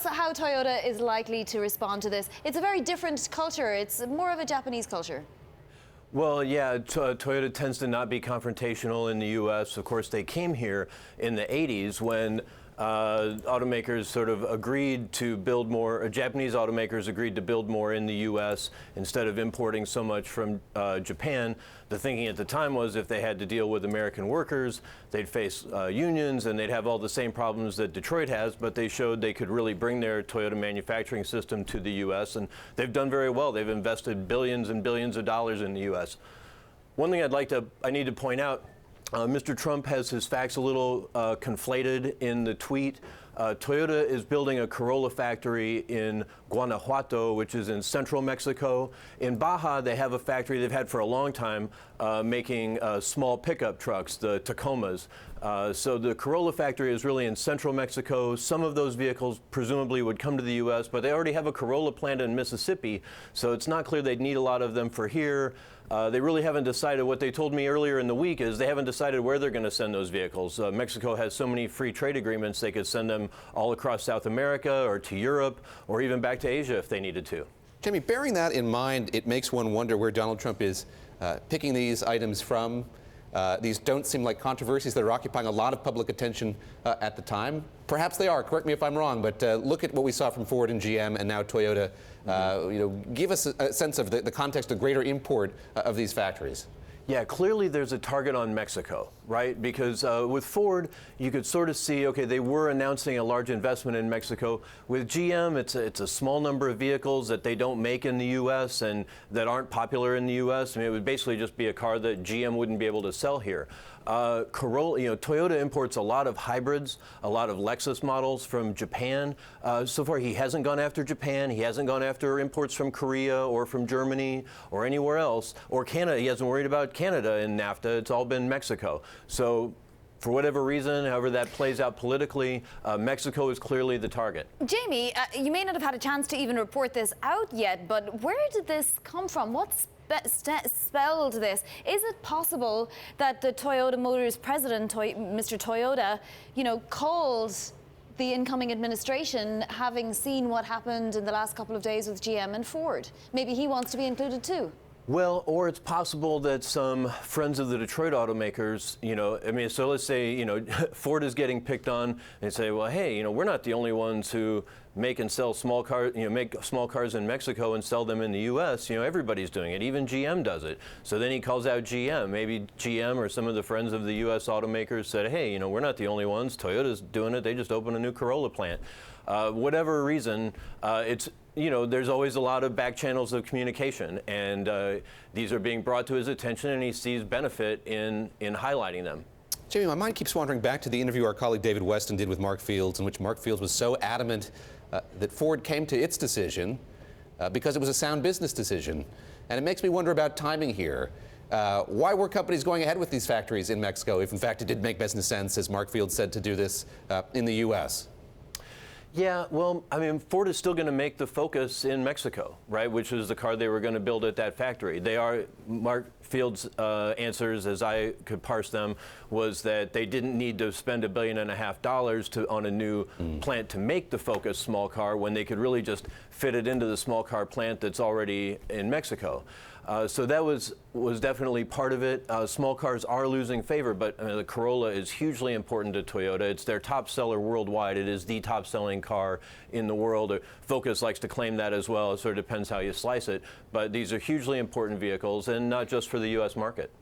how Toyota is likely to respond to this? It's a very different culture. It's more of a Japanese culture. Well, yeah, Toyota tends to not be confrontational in the U.S. Of course, they came here in the 80s when automakers sort of agreed to build more, Japanese automakers agreed to build more in the U.S. instead of importing so much from Japan. The thinking at the time was if they had to deal with American workers, they'd face unions and they'd have all the same problems that Detroit has, but they showed they could really bring their Toyota manufacturing system to the U.S. and they've done very well. They've invested billions and billions of dollars in the U.S. One thing I need to point out, Mr. Trump has his facts a little conflated in the tweet. Toyota is building a Corolla factory in Guanajuato, which is in central Mexico. In Baja, they have a factory they've had for a long time making small pickup trucks, the Tacomas. So the Corolla factory is really in central Mexico. Some of those vehicles presumably would come to the U.S., but they already have a Corolla plant in Mississippi, so it's not clear they'd need a lot of them for here. They really haven't decided. What they told me earlier in the week is they haven't decided where they're going to send those vehicles. Mexico has so many free trade agreements, they could send them all across South America or to Europe or even back to Asia if they needed to. Jamie, bearing that in mind, it makes one wonder where Donald Trump is picking these items from. These don't seem like controversies that are occupying a lot of public attention at the time. Perhaps they are. Correct me if I'm wrong, but look at what we saw from Ford and GM and now Toyota. Give us a sense of the context of greater import of these factories. Yeah, clearly there's a target on Mexico, right? Because with Ford, you could sort of see, okay, they were announcing a large investment in Mexico. With GM, it's a small number of vehicles that they don't make in the U.S. and that aren't popular in the U.S. I mean, it would basically just be a car that GM wouldn't be able to sell here. Corolla, Toyota imports a lot of hybrids, a lot of Lexus models from Japan. So far, he hasn't gone after Japan. He hasn't gone after imports from Korea or from Germany or anywhere else, or Canada. He hasn't worried about Canada in NAFTA. It's all been Mexico. So for whatever reason, however that plays out politically, Mexico is clearly the target. Jamie, you may not have had a chance to even report this out yet, but where did this come from? What's spelled this? Is it possible that the Toyota Motors president, Mr. Toyota, called the incoming administration, having seen what happened in the last couple of days with GM and Ford? Maybe he wants to be included too. Well, or it's possible that some friends of the Detroit automakers, so let's say, Ford is getting picked on, and they say, well, hey, we're not the only ones who make and sell small cars, make small cars in Mexico and sell them in the U.S. Everybody's doing it. Even GM does it. So then he calls out GM. Maybe GM or some of the friends of the U.S. automakers said, hey, we're not the only ones. Toyota's doing it. They just opened a new Corolla plant. Whatever reason, there's always a lot of back channels of communication, and these are being brought to his attention, and he sees benefit in highlighting them. Jamie, my mind keeps wandering back to the interview our colleague David Weston did with Mark Fields, in which Mark Fields was so adamant that Ford came to its decision because it was a sound business decision. And it makes me wonder about timing here. Why were companies going ahead with these factories in Mexico if, in fact, it did make business sense, as Mark Fields said, to do this in the U.S.? Yeah, well, Ford is still going to make the Focus in Mexico, right, which is the car they were going to build at that factory. Mark Fields' answers, as I could parse them, was that they didn't need to spend $1.5 billion on a new plant to make the Focus small car when they could really just fit it into the small car plant that's already in Mexico. So that was definitely part of it. Small cars are losing favor, but the Corolla is hugely important to Toyota. It's their top seller worldwide. It is the top selling car in the world. Focus likes to claim that as well. It sort of depends how you slice it. But these are hugely important vehicles, and not just for the U.S. market.